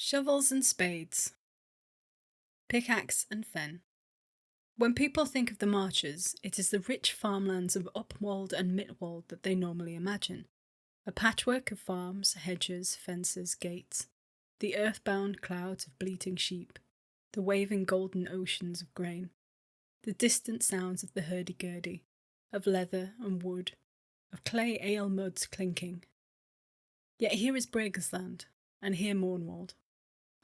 Shovels and spades. Pickaxe and fen. When people think of the marches, it is the rich farmlands of Upwold and Midwold that they normally imagine. A patchwork of farms, hedges, fences, gates, the earthbound clouds of bleating sheep, the waving golden oceans of grain, the distant sounds of the hurdy-gurdy, of leather and wood, of clay ale muds clinking. Yet here is Briggsland, and here Mornwald.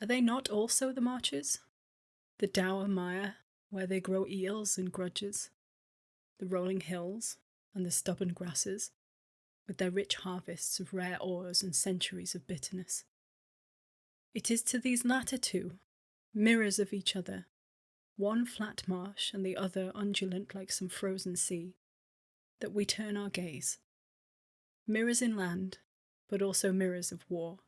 Are they not also the marches? The dour mire, where they grow eels and grudges, the rolling hills and the stubborn grasses, with their rich harvests of rare ores and centuries of bitterness. It is to these latter two, mirrors of each other, one flat marsh and the other undulant like some frozen sea, that we turn our gaze. Mirrors in land, but also mirrors of war.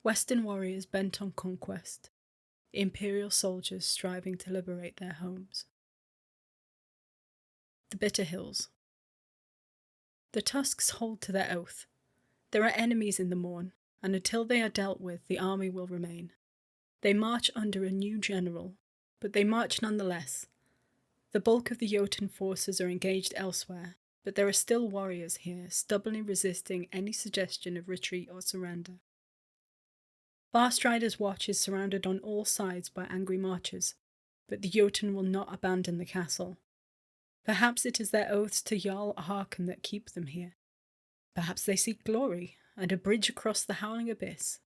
Western warriors bent on conquest, imperial soldiers striving to liberate their homes. The Bitter Hills. The Tusks hold to their oath. There are enemies in the Morn, and until they are dealt with, the army will remain. They march under a new general, but they march nonetheless. The bulk of the Jotun forces are engaged elsewhere, but there are still warriors here, stubbornly resisting any suggestion of retreat or surrender. Farstrider's watch is surrounded on all sides by angry marchers, but the Jotun will not abandon the castle. Perhaps it is their oaths to Jarl Harkon that keep them here. Perhaps they seek glory, and a bridge across the howling abyss.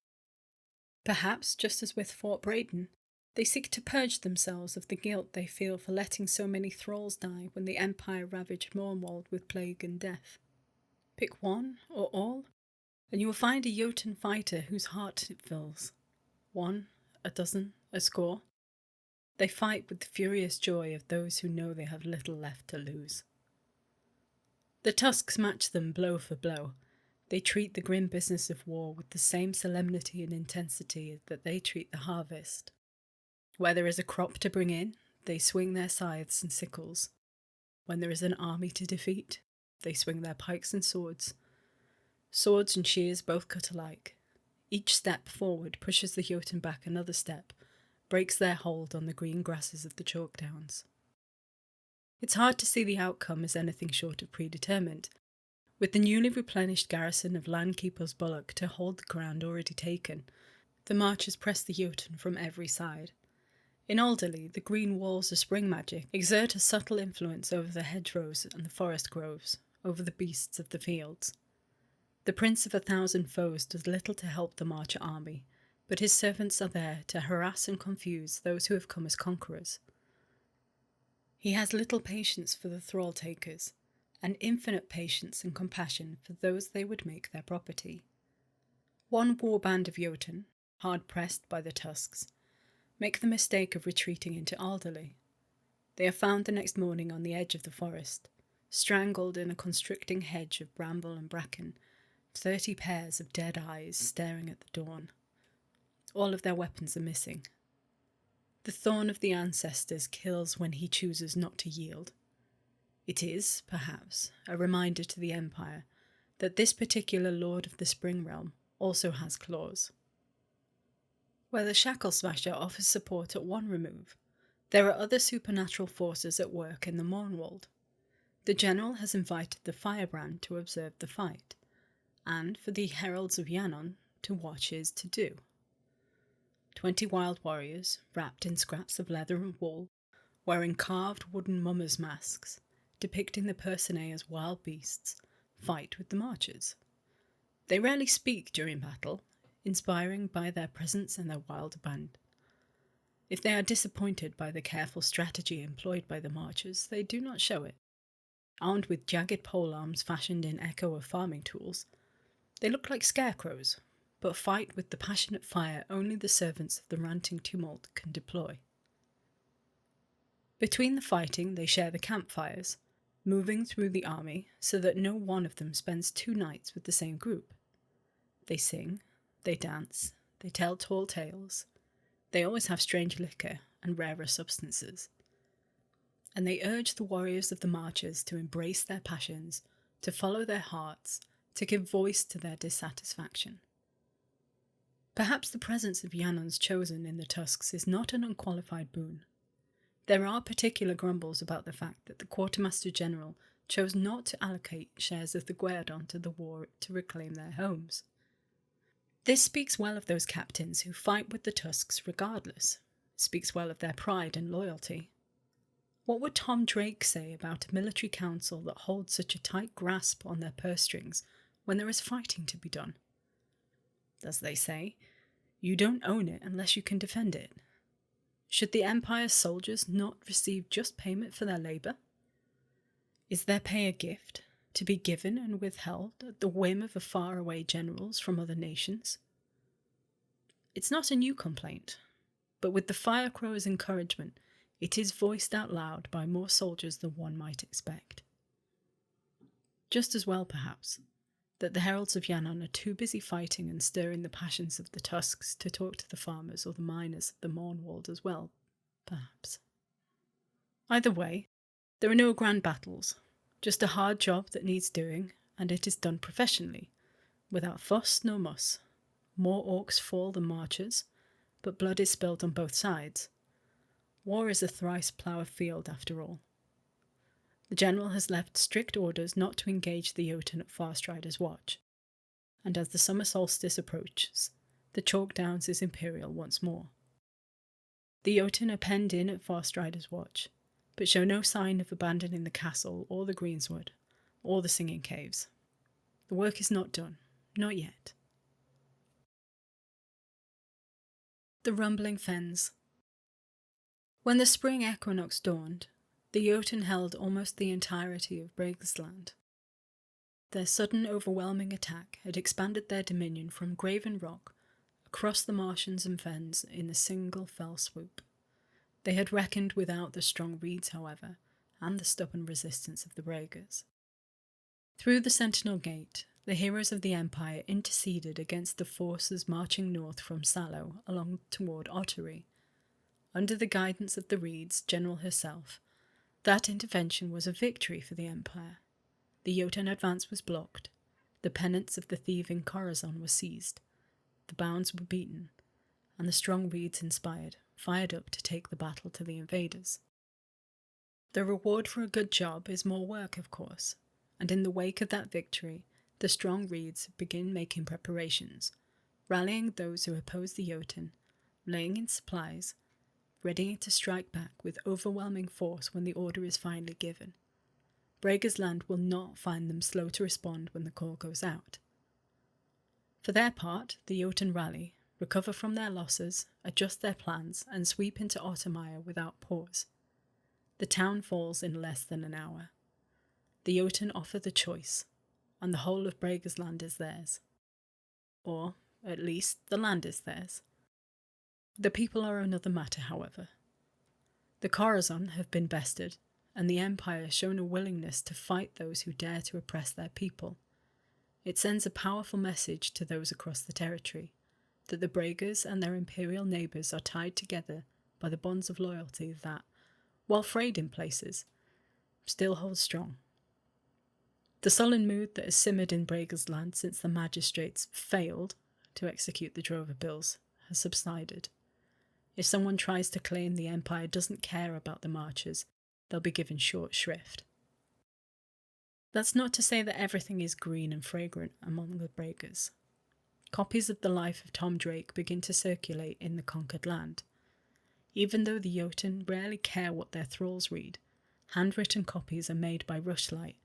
Perhaps, just as with Fort Braden, they seek to purge themselves of the guilt they feel for letting so many thralls die when the Empire ravaged Mornwald with plague and death. Pick one, or all, and you will find a Jotun fighter whose heart it fills. 1, a dozen, a score. They fight with the furious joy of those who know they have little left to lose. The Tusks match them blow for blow. They treat the grim business of war with the same solemnity and intensity that they treat the harvest. Where there is a crop to bring in, they swing their scythes and sickles. When there is an army to defeat, they swing their pikes and swords. Swords and shears both cut alike. Each step forward pushes the Jotun back another step, breaks their hold on the green grasses of the chalk downs. It's hard to see the outcome as anything short of predetermined. With the newly replenished garrison of Landkeeper's Bullock to hold the ground already taken, the marchers press the Jotun from every side. In Alderley, the green walls of spring magic exert a subtle influence over the hedgerows and the forest groves, over the beasts of the fields. The Prince of 1,000 Foes does little to help the marcher army, but his servants are there to harass and confuse those who have come as conquerors. He has little patience for the thrall takers, and infinite patience and compassion for those they would make their property. One war band of Jotun, hard pressed by the Tusks, make the mistake of retreating into Alderley. They are found the next morning on the edge of the forest, strangled in a constricting hedge of bramble and bracken, 30 pairs of dead eyes staring at the dawn. All of their weapons are missing. The thorn of the ancestors kills when he chooses not to yield. It is, perhaps, a reminder to the Empire that this particular Lord of the Spring Realm also has claws. Where the Shackle Smasher offers support at one remove, there are other supernatural forces at work in the Mornwald. The General has invited the Firebrand to observe the fight, and for the Heralds of Yannon to watch his to-do. 20 wild warriors, wrapped in scraps of leather and wool, wearing carved wooden mummers' masks, depicting the personae as wild beasts, fight with the marchers. They rarely speak during battle, inspiring by their presence and their wild abandon. If they are disappointed by the careful strategy employed by the marchers, they do not show it. Armed with jagged polearms fashioned in echo of farming tools, they look like scarecrows, but fight with the passionate fire only the servants of the ranting tumult can deploy. Between the fighting, they share the campfires, moving through the army so that no one of them spends 2 nights with the same group. They sing, they dance, they tell tall tales. They always have strange liquor and rarer substances. And they urge the warriors of the marchers to embrace their passions, to follow their hearts, to give voice to their dissatisfaction. Perhaps the presence of Yannon's chosen in the tusks is not an unqualified boon. There are particular grumbles about the fact that the Quartermaster General chose not to allocate shares of the Guerdon to the war to reclaim their homes. This speaks well of those captains who fight with the tusks regardless, speaks well of their pride and loyalty. What would Tom Drake say about a military council that holds such a tight grasp on their purse strings when there is fighting to be done? As they say, you don't own it unless you can defend it. Should the Empire's soldiers not receive just payment for their labour? Is their pay a gift, to be given and withheld at the whim of faraway generals from other nations? It's not a new complaint, but with the Firecrow's encouragement, it is voiced out loud by more soldiers than one might expect. Just as well, perhaps, that the heralds of Yannon are too busy fighting and stirring the passions of the tusks to talk to the farmers or the miners of the Mournwald as well, perhaps. Either way, there are no grand battles, just a hard job that needs doing, and it is done professionally, without fuss nor muss. More orcs fall than marchers, but blood is spilled on both sides. War is a thrice-ploughed field, after all. The general has left strict orders not to engage the Jotun at Farstrider's watch, and as the summer solstice approaches, the Chalk Downs is imperial once more. The Jotun are penned in at Farstrider's watch, but show no sign of abandoning the castle or the greensward, or the singing caves. The work is not done, not yet. The rumbling fens. When the spring equinox dawned, the Jotun held almost the entirety of Bregisland. Their sudden overwhelming attack had expanded their dominion from Graven Rock across the marshes and fens in a single fell swoop. They had reckoned without the strong reeds, however, and the stubborn resistance of the Bragas. Through the Sentinel Gate, the heroes of the Empire interceded against the forces marching north from Sallow along toward Ottery. Under the guidance of the Reeds, General herself, that intervention was a victory for the Empire. The Jotun advance was blocked, the pennants of the thieving Corazon were seized, the bounds were beaten, and the strong Reeds inspired, fired up to take the battle to the invaders. The reward for a good job is more work, of course, and in the wake of that victory, the strong Reeds begin making preparations, rallying those who oppose the Jotun, laying in supplies, ready to strike back with overwhelming force when the order is finally given. Bregisland will not find them slow to respond when the call goes out. For their part, the Jotun rally, recover from their losses, adjust their plans, and sweep into Ottermire without pause. The town falls in less than an hour. The Jotun offer the choice, and the whole of Bregisland is theirs. Or, at least, the land is theirs. The people are another matter, however. The Corazon have been bested, and the Empire has shown a willingness to fight those who dare to oppress their people. It sends a powerful message to those across the territory, that the Bragas and their imperial neighbours are tied together by the bonds of loyalty that, while frayed in places, still hold strong. The sullen mood that has simmered in Bregisland since the magistrates failed to execute the drover bills has subsided. If someone tries to claim the Empire doesn't care about the marchers, they'll be given short shrift. That's not to say that everything is green and fragrant among the Bragas. Copies of the life of Tom Drake begin to circulate in the conquered land. Even though the Jotun rarely care what their thralls read, handwritten copies are made by rushlight,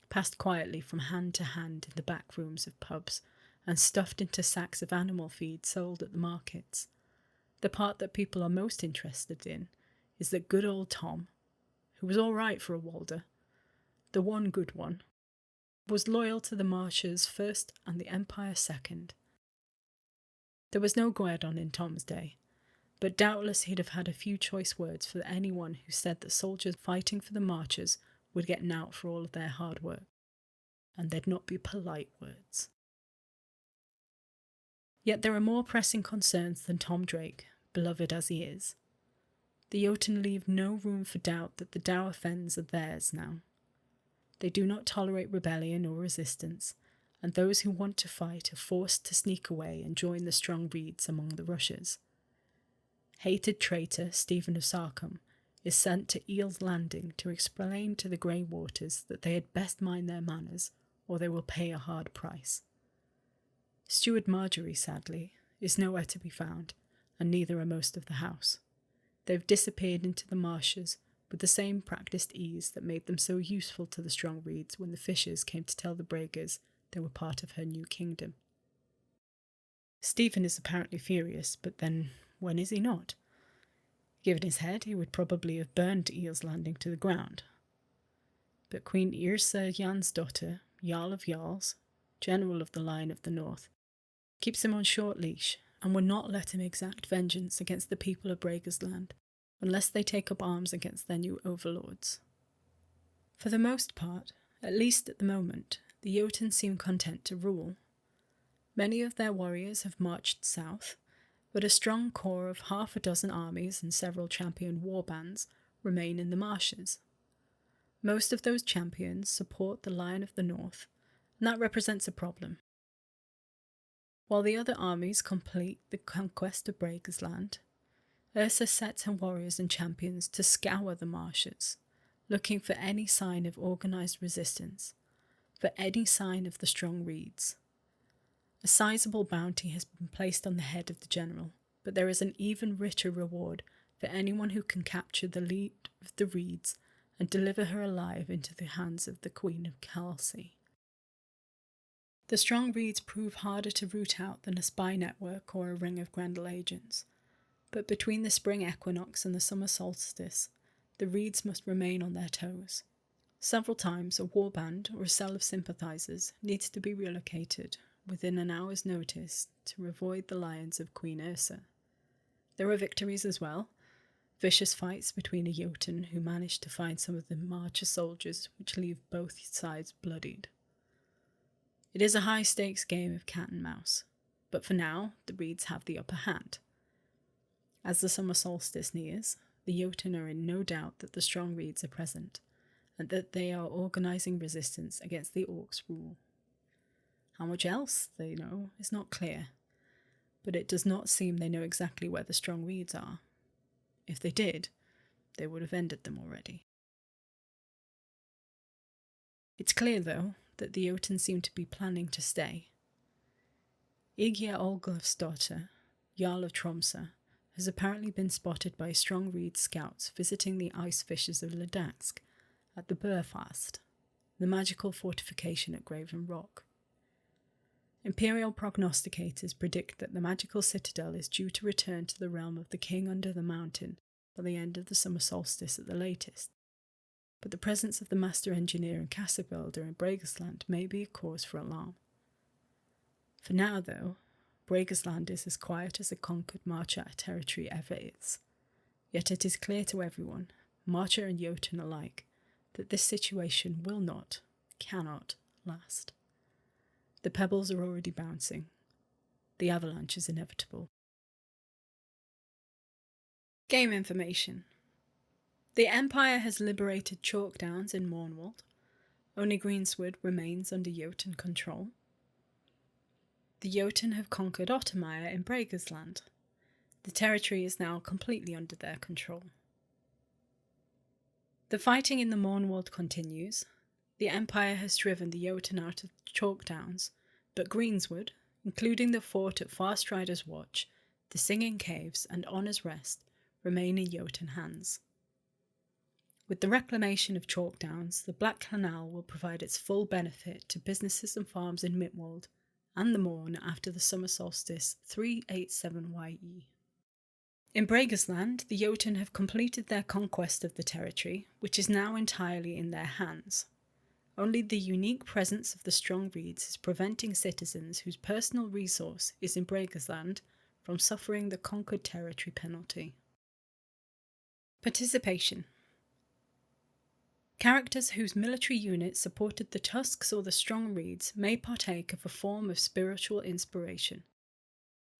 passed quietly from hand to hand in the back rooms of pubs, and stuffed into sacks of animal feed sold at the markets. The part that people are most interested in is that good old Tom, who was all right for a Walder, the one good one, was loyal to the Marshers first and the Empire second. There was no Guerdon in Tom's day, but doubtless he'd have had a few choice words for anyone who said that soldiers fighting for the Marchers would get knout for all of their hard work, and they'd not be polite words. Yet there are more pressing concerns than Tom Drake, beloved as he is. The Jotun leave no room for doubt that the Dower Fens are theirs now. They do not tolerate rebellion or resistance, and those who want to fight are forced to sneak away and join the strong reeds among the rushes. Hated traitor Stephen of Sarcombe is sent to Eel's Landing to explain to the Grey Waters that they had best mind their manners, or they will pay a hard price. Steward Marjorie, sadly, is nowhere to be found, and neither are most of the house. They've disappeared into the marshes with the same practised ease that made them so useful to the strong reeds when the fishers came to tell the Braggers they were part of her new kingdom. Stephen is apparently furious, but then when is he not? Given his head, he would probably have burned Eel's Landing to the ground. But Queen Yrsa Jansdottir, Jarl of Jarls, General of the Line of the North, keeps him on short leash and will not let him exact vengeance against the people of Braggers Land unless they take up arms against their new overlords. For the most part, at least at the moment, the Jotuns seem content to rule. Many of their warriors have marched south, but a strong core of 6 armies and several champion warbands remain in the marshes. Most of those champions support the Lion of the North, and that represents a problem. While the other armies complete the conquest of Braggers Land, Yrsa sets her warriors and champions to scour the marshes, looking for any sign of organised resistance, for any sign of the strong reeds. A sizable bounty has been placed on the head of the general, but there is an even richer reward for anyone who can capture the lead of the reeds and deliver her alive into the hands of the Queen of Kelsey. The strong reeds prove harder to root out than a spy network or a ring of Grendel agents, but between the spring equinox and the summer solstice, the reeds must remain on their toes. Several times a warband or a cell of sympathisers needs to be relocated within an hour's notice to avoid the lions of Queen Yrsa. There are victories as well, vicious fights between a Jotun who managed to find some of the Marcher soldiers which leave both sides bloodied. It is a high-stakes game of cat and mouse, but for now the reeds have the upper hand. As the summer solstice nears, the Jotun are in no doubt that the strong reeds are present, and that they are organising resistance against the Orcs' rule. How much else they know is not clear, but it does not seem they know exactly where the strong reeds are. If they did, they would have ended them already. It's clear, though, that the Jotun seem to be planning to stay. Igja Olgulfsdottir, Jarl of Tromsø, has apparently been spotted by strong reed scouts visiting the ice fissures of Ledansk at the Burfast, the magical fortification at Graven Rock. Imperial prognosticators predict that the magical citadel is due to return to the realm of the King under the mountain by the end of the summer solstice at the latest. But the presence of the master engineer and castle builder in Braggers Land may be a cause for alarm. For now, though, Braggers Land is as quiet as a conquered Marcher territory ever is. Yet it is clear to everyone, Marcher and Jotun alike, that this situation will not, cannot, last. The pebbles are already bouncing. The avalanche is inevitable. Game information. The Empire has liberated Chalk Downs in Mornwald. Only Greenswood remains under Jotun control. The Jotun have conquered Ottermire in Braggers Land. The territory is now completely under their control. The fighting in the Mornwald continues. The Empire has driven the Jotun out of Chalk Downs, but Greenswood, including the fort at Farstrider's Watch, the Singing Caves and Honour's Rest, remain in Jotun hands. With the reclamation of Chalk Downs, the Black Canal will provide its full benefit to businesses and farms in Midwold and the Morn after the summer solstice 387 YE. In Braggers Land, the Jotun have completed their conquest of the territory, which is now entirely in their hands. Only the unique presence of the strong reeds is preventing citizens whose personal resource is in Braggers Land from suffering the conquered territory penalty. Participation. Characters whose military units supported the Tusks or the strong reeds may partake of a form of spiritual inspiration.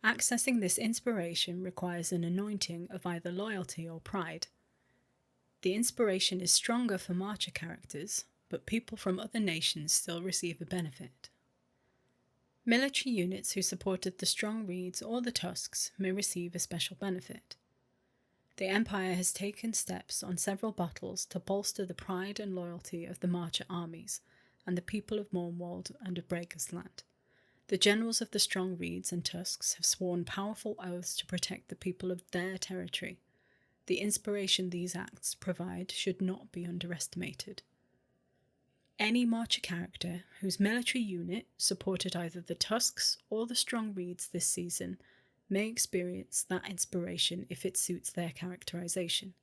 Accessing this inspiration requires an anointing of either loyalty or pride. The inspiration is stronger for Marcher characters, but people from other nations still receive a benefit. Military units who supported the Strong Reeds or the Tusks may receive a special benefit. The Empire has taken steps on several battles to bolster the pride and loyalty of the Marcher armies and the people of Mornwald and of Breaker's Land. The generals of the Strong Reeds and Tusks have sworn powerful oaths to protect the people of their territory. The inspiration these acts provide should not be underestimated. Any Marcher character whose military unit supported either the Tusks or the Strong Reeds this season may experience that inspiration if it suits their characterization.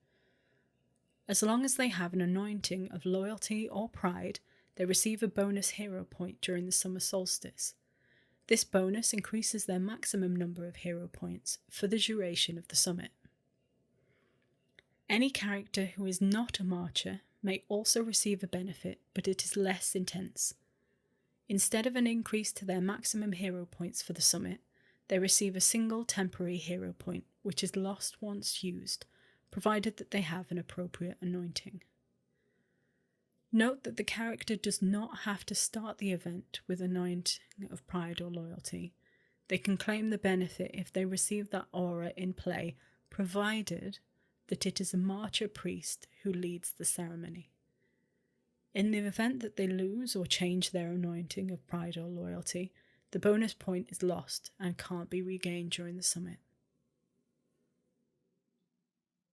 As long as they have an anointing of loyalty or pride, they receive a bonus hero point during the summer solstice. This bonus increases their maximum number of hero points for the duration of the summit. Any character who is not a Marcher may also receive a benefit, but it is less intense. Instead of an increase to their maximum hero points for the summit, they receive a single temporary hero point, which is lost once used, provided that they have an appropriate anointing. Note that the character does not have to start the event with anointing of pride or loyalty. They can claim the benefit if they receive that aura in play, provided that it is a Marcher priest who leads the ceremony. In the event that they lose or change their anointing of pride or loyalty, the bonus point is lost and can't be regained during the summit.